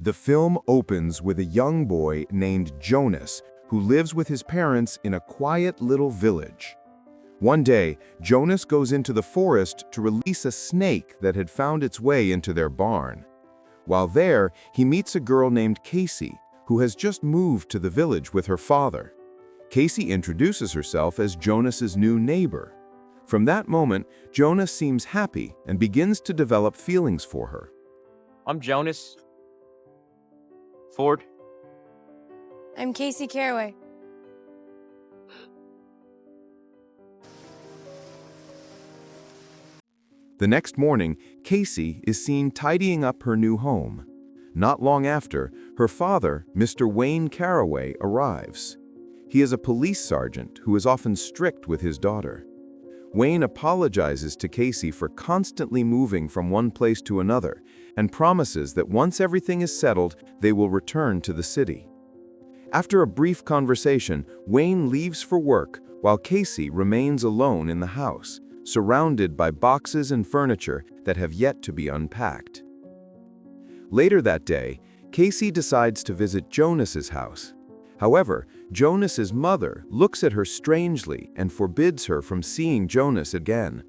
The film opens with a young boy named Jonas who lives with his parents in a quiet little village. One day, Jonas goes into the forest to release a snake that had found its way into their barn. While there, he meets a girl named Casey, who has just moved to the village with her father. Casey introduces herself as Jonas's new neighbor. From that moment, Jonas seems happy and begins to develop feelings for her. I'm Jonas. Ford. I'm Casey Caraway. The next morning, Casey is seen tidying up her new home. Not long after, her father, Mr. Wayne Caraway, arrives. He is a police sergeant who is often strict with his daughter. Wayne apologizes to Casey for constantly moving from one place to another and promises that once everything is settled, they will return to the city. After a brief conversation, Wayne leaves for work while Casey remains alone in the house, surrounded by boxes and furniture that have yet to be unpacked. Later that day, Casey decides to visit Jonas's house. However, Jonas's mother looks at her strangely and forbids her from seeing Jonas again.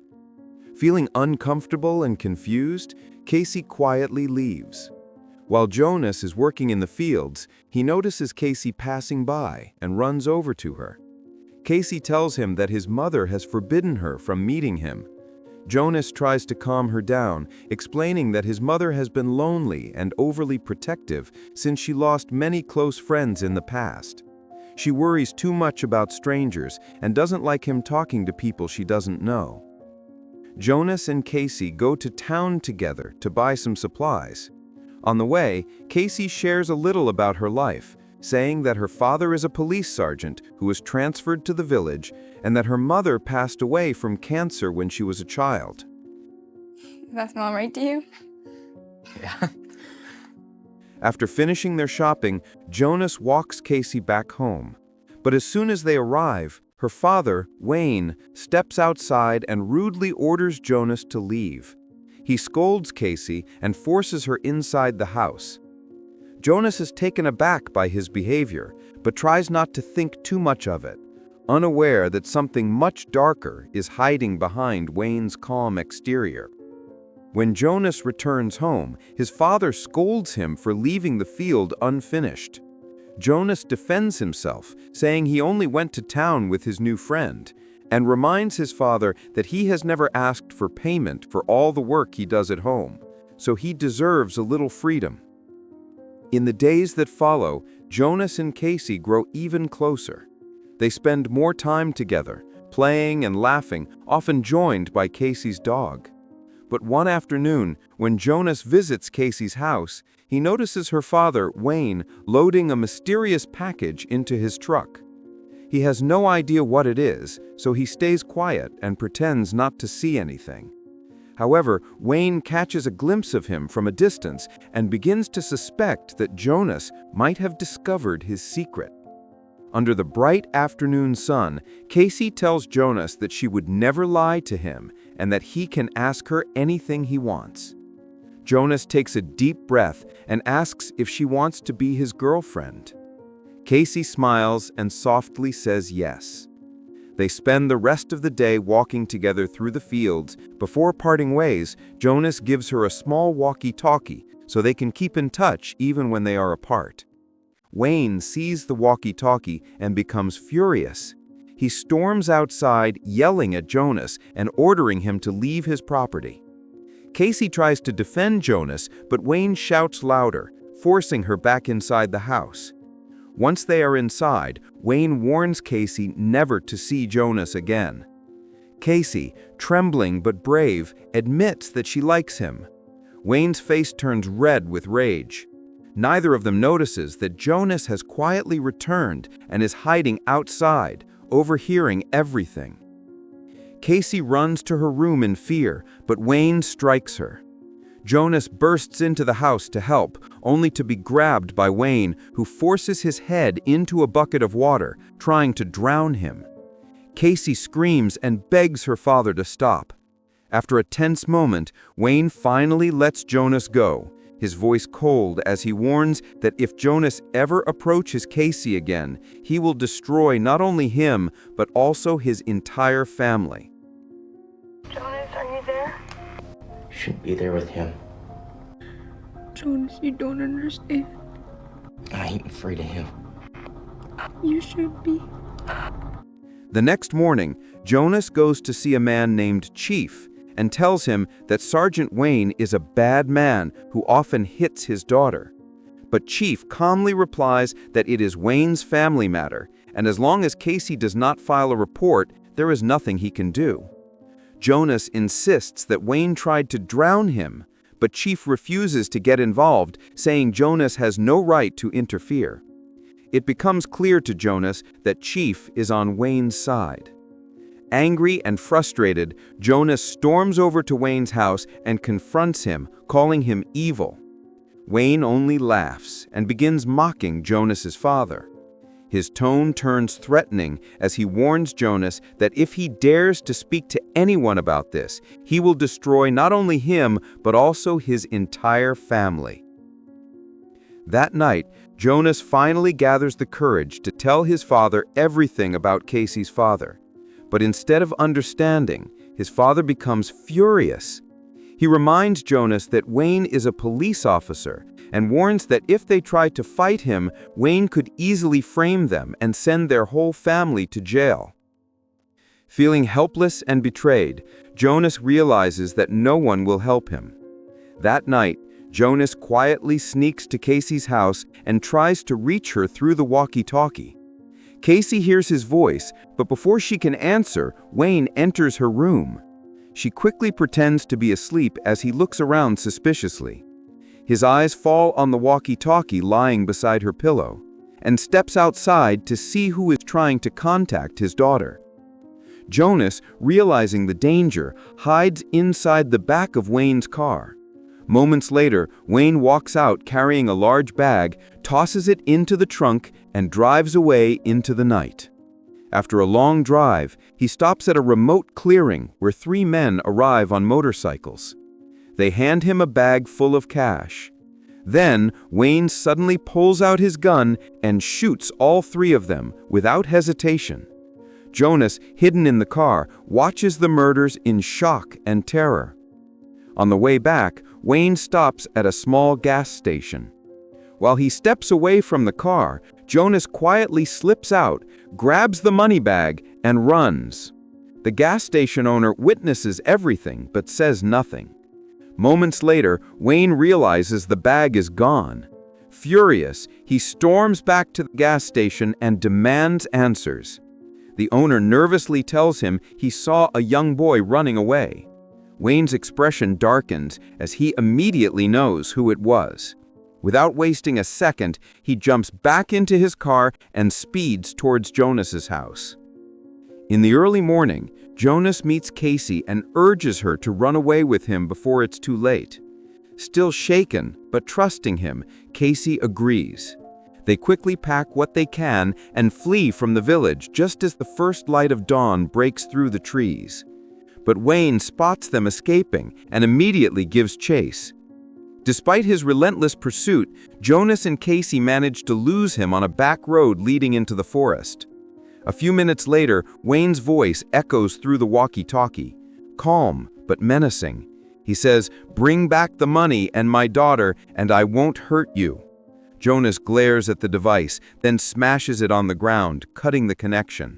Feeling uncomfortable and confused, Casey quietly leaves. While Jonas is working in the fields, he notices Casey passing by and runs over to her. Casey tells him that his mother has forbidden her from meeting him. Jonas tries to calm her down, explaining that his mother has been lonely and overly protective since she lost many close friends in the past. She worries too much about strangers and doesn't like him talking to people she doesn't know. Jonas and Casey go to town together to buy some supplies. On the way, Casey shares a little about her life, saying that her father is a police sergeant who was transferred to the village and that her mother passed away from cancer when she was a child. Does that smell right to you? Yeah. After finishing their shopping, Jonas walks Casey back home. But as soon as they arrive, her father, Wayne, steps outside and rudely orders Jonas to leave. He scolds Casey and forces her inside the house. Jonas is taken aback by his behavior, but tries not to think too much of it, unaware that something much darker is hiding behind Wayne's calm exterior. When Jonas returns home, his father scolds him for leaving the field unfinished. Jonas defends himself, saying he only went to town with his new friend, and reminds his father that he has never asked for payment for all the work he does at home, so he deserves a little freedom. In the days that follow, Jonas and Casey grow even closer. They spend more time together, playing and laughing, often joined by Casey's dog. But one afternoon, when Jonas visits Casey's house, he notices her father, Wayne, loading a mysterious package into his truck. He has no idea what it is, so he stays quiet and pretends not to see anything. However, Wayne catches a glimpse of him from a distance and begins to suspect that Jonas might have discovered his secret. Under the bright afternoon sun, Casey tells Jonas that she would never lie to him and that he can ask her anything he wants. Jonas takes a deep breath and asks if she wants to be his girlfriend. Casey smiles and softly says yes. They spend the rest of the day walking together through the fields. Before parting ways, Jonas gives her a small walkie-talkie so they can keep in touch even when they are apart. Wayne sees the walkie-talkie and becomes furious. He storms outside, yelling at Jonas and ordering him to leave his property. Casey tries to defend Jonas, but Wayne shouts louder, forcing her back inside the house. Once they are inside, Wayne warns Casey never to see Jonas again. Casey, trembling but brave, admits that she likes him. Wayne's face turns red with rage. Neither of them notices that Jonas has quietly returned and is hiding outside, overhearing everything. Casey runs to her room in fear, but Wayne strikes her. Jonas bursts into the house to help, only to be grabbed by Wayne, who forces his head into a bucket of water, trying to drown him. Casey screams and begs her father to stop. After a tense moment, Wayne finally lets Jonas go, his voice cold as he warns that if Jonas ever approaches Casey again, he will destroy not only him, but also his entire family. Jonas, are you there? Should be there with him. Jonas, you don't understand. I ain't afraid of him. You should be. The next morning, Jonas goes to see a man named Chief and tells him that Sergeant Wayne is a bad man who often hits his daughter. But Chief calmly replies that it is Wayne's family matter, and as long as Casey does not file a report, there is nothing he can do. Jonas insists that Wayne tried to drown him, but Chief refuses to get involved, saying Jonas has no right to interfere. It becomes clear to Jonas that Chief is on Wayne's side. Angry and frustrated, Jonas storms over to Wayne's house and confronts him, calling him evil. Wayne only laughs and begins mocking Jonas's father. His tone turns threatening as he warns Jonas that if he dares to speak to anyone about this, he will destroy not only him, but also his entire family. That night, Jonas finally gathers the courage to tell his father everything about Casey's father. But instead of understanding, his father becomes furious. He reminds Jonas that Wayne is a police officer and warns that if they try to fight him, Wayne could easily frame them and send their whole family to jail. Feeling helpless and betrayed, Jonas realizes that no one will help him. That night, Jonas quietly sneaks to Casey's house and tries to reach her through the walkie-talkie. Casey hears his voice, but before she can answer, Wayne enters her room. She quickly pretends to be asleep as he looks around suspiciously. His eyes fall on the walkie-talkie lying beside her pillow, and steps outside to see who is trying to contact his daughter. Jonas, realizing the danger, hides inside the back of Wayne's car. Moments later, Wayne walks out carrying a large bag, tosses it into the trunk, and drives away into the night. After a long drive, he stops at a remote clearing where 3 men arrive on motorcycles. They hand him a bag full of cash. Then, Wayne suddenly pulls out his gun and shoots all 3 of them without hesitation. Jonas, hidden in the car, watches the murders in shock and terror. On the way back, Wayne stops at a small gas station. While he steps away from the car, Jonas quietly slips out, grabs the money bag, and runs. The gas station owner witnesses everything but says nothing. Moments later, Wayne realizes the bag is gone. Furious, he storms back to the gas station and demands answers. The owner nervously tells him he saw a young boy running away. Wayne's expression darkens as he immediately knows who it was. Without wasting a second, he jumps back into his car and speeds towards Jonas's house. In the early morning, Jonas meets Casey and urges her to run away with him before it's too late. Still shaken, but trusting him, Casey agrees. They quickly pack what they can and flee from the village just as the first light of dawn breaks through the trees. But Wayne spots them escaping and immediately gives chase. Despite his relentless pursuit, Jonas and Casey manage to lose him on a back road leading into the forest. A few minutes later, Wayne's voice echoes through the walkie-talkie, calm but menacing. He says, "Bring back the money and my daughter, and I won't hurt you." Jonas glares at the device, then smashes it on the ground, cutting the connection.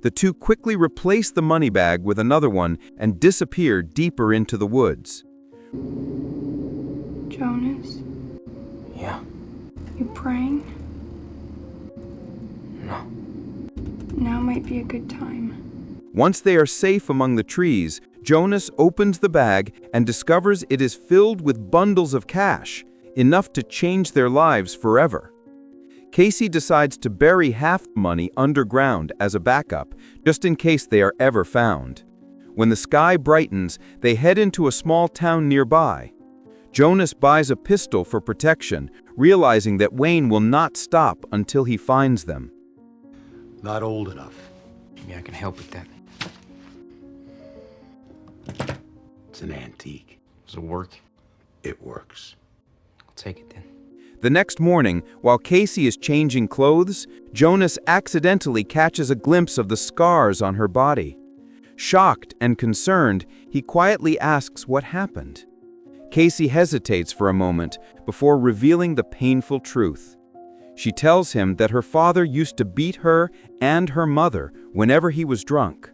The two quickly replace the money bag with another one and disappear deeper into the woods. Jonas, Yeah. you praying? No. Now might be a good time. Once they are safe among the trees, Jonas opens the bag and discovers it is filled with bundles of cash, enough to change their lives forever. Casey decides to bury half the money underground as a backup, just in case they are ever found. When the sky brightens, they head into a small town nearby. Jonas buys a pistol for protection, realizing that Wayne will not stop until he finds them. Not old enough. Maybe I can help with that. It's an antique. Does it work? It works. take it then. The next morning, while Casey is changing clothes, Jonas accidentally catches a glimpse of the scars on her body. Shocked and concerned, he quietly asks what happened. Casey hesitates for a moment before revealing the painful truth. She tells him that her father used to beat her and her mother whenever he was drunk.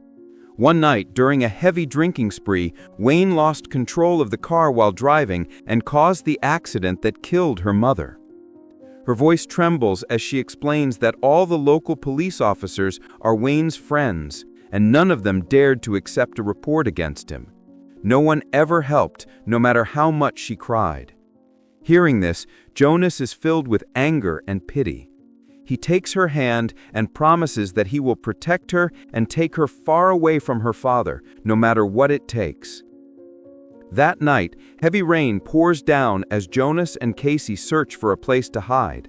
One night, during a heavy drinking spree, Wayne lost control of the car while driving and caused the accident that killed her mother. Her voice trembles as she explains that all the local police officers are Wayne's friends, and none of them dared to accept a report against him. No one ever helped, no matter how much she cried. Hearing this, Jonas is filled with anger and pity. He takes her hand and promises that he will protect her and take her far away from her father, no matter what it takes. That night, heavy rain pours down as Jonas and Casey search for a place to hide.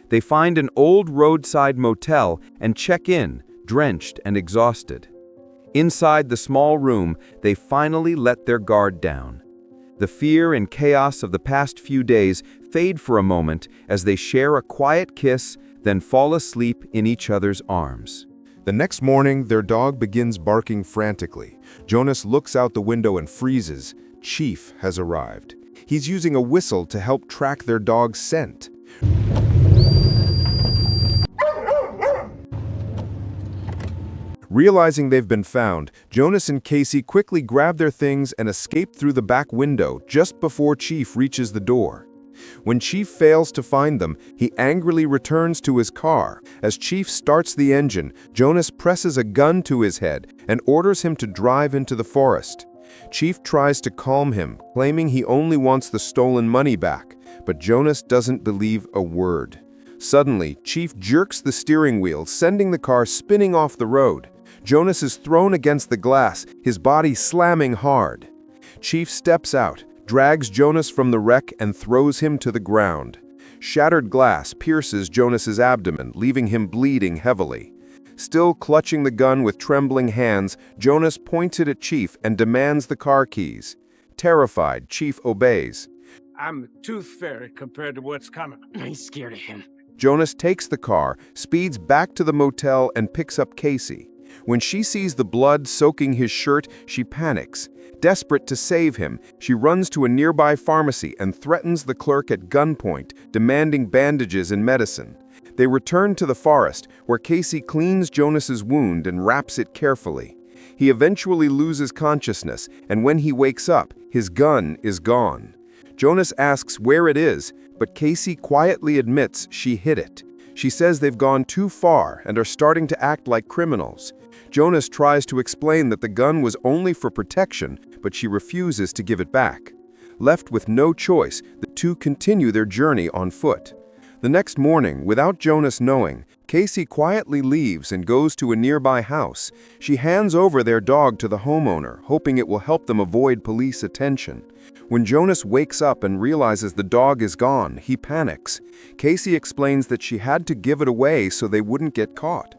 They find an old roadside motel and check in, drenched and exhausted. Inside the small room, they finally let their guard down. The fear and chaos of the past few days fade for a moment as they share a quiet kiss, then fall asleep in each other's arms. The next morning, their dog begins barking frantically. Jonas looks out the window and freezes. Chief has arrived. He's using a whistle to help track their dog's scent. Realizing they've been found, Jonas and Casey quickly grab their things and escape through the back window just before Chief reaches the door. When Chief fails to find them, he angrily returns to his car. As Chief starts the engine, Jonas presses a gun to his head and orders him to drive into the forest. Chief tries to calm him, claiming he only wants the stolen money back, but Jonas doesn't believe a word. Suddenly, Chief jerks the steering wheel, sending the car spinning off the road. Jonas is thrown against the glass, his body slamming hard. Chief steps out, drags Jonas from the wreck and throws him to the ground. Shattered glass pierces Jonas's abdomen, leaving him bleeding heavily. Still clutching the gun with trembling hands, Jonas points it at Chief and demands the car keys. Terrified, Chief obeys. I'm a tooth fairy compared to what's coming. I ain't scared of him. Jonas takes the car, speeds back to the motel, and picks up Casey. When she sees the blood soaking his shirt, she panics. Desperate to save him, she runs to a nearby pharmacy and threatens the clerk at gunpoint, demanding bandages and medicine. They return to the forest, where Casey cleans Jonas's wound and wraps it carefully. He eventually loses consciousness, and when he wakes up, his gun is gone. Jonas asks where it is, but Casey quietly admits she hid it. She says they've gone too far and are starting to act like criminals. Jonas tries to explain that the gun was only for protection, but she refuses to give it back. Left with no choice, the two continue their journey on foot. The next morning, without Jonas knowing, Casey quietly leaves and goes to a nearby house. She hands over their dog to the homeowner, hoping it will help them avoid police attention. When Jonas wakes up and realizes the dog is gone, he panics. Casey explains that she had to give it away so they wouldn't get caught.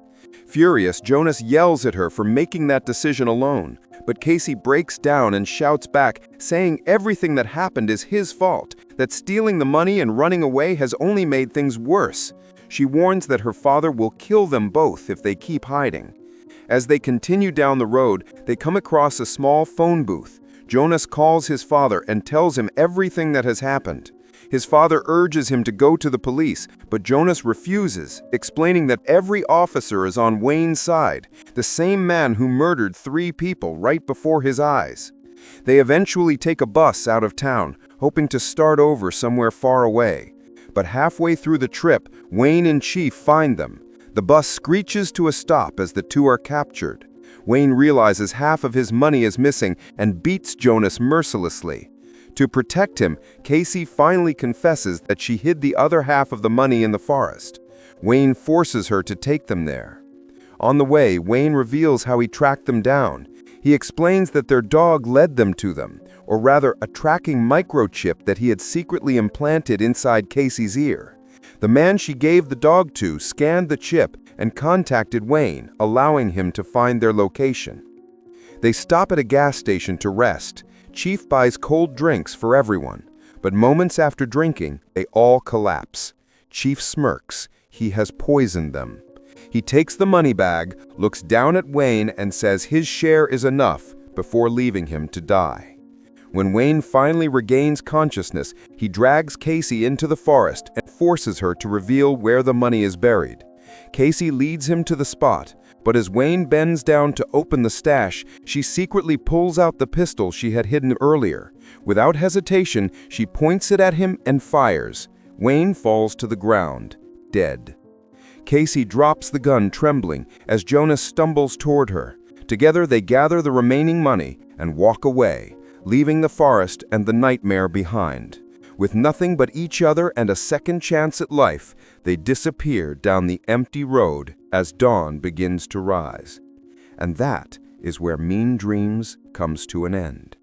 Furious, Jonas yells at her for making that decision alone, but Casey breaks down and shouts back, saying everything that happened is his fault, that stealing the money and running away has only made things worse. She warns that her father will kill them both if they keep hiding. As they continue down the road, they come across a small phone booth. Jonas calls his father and tells him everything that has happened. His father urges him to go to the police, but Jonas refuses, explaining that every officer is on Wayne's side, the same man who murdered 3 people right before his eyes. They eventually take a bus out of town, hoping to start over somewhere far away. But halfway through the trip, Wayne and Chief find them. The bus screeches to a stop as the two are captured. Wayne realizes half of his money is missing and beats Jonas mercilessly. To protect him, Casey finally confesses that she hid the other half of the money in the forest. Wayne forces her to take them there. On the way, Wayne reveals how he tracked them down. He explains that their dog led them to them, or rather a tracking microchip that he had secretly implanted inside Casey's ear. The man she gave the dog to scanned the chip and contacted Wayne, allowing him to find their location. They stop at a gas station to rest. Chief buys cold drinks for everyone. But moments after drinking, they all collapse. Chief smirks. He has poisoned them. He takes the money bag, looks down at Wayne, and says his share is enough before leaving him to die. When Wayne finally regains consciousness, he drags Casey into the forest and forces her to reveal where the money is buried. Casey leads him to the spot, but as Wayne bends down to open the stash, she secretly pulls out the pistol she had hidden earlier. Without hesitation, she points it at him and fires. Wayne falls to the ground, dead. Casey drops the gun trembling as Jonas stumbles toward her. Together they gather the remaining money and walk away, leaving the forest and the nightmare behind. With nothing but each other and a second chance at life, they disappear down the empty road as dawn begins to rise. And that is where Mean Dreams comes to an end.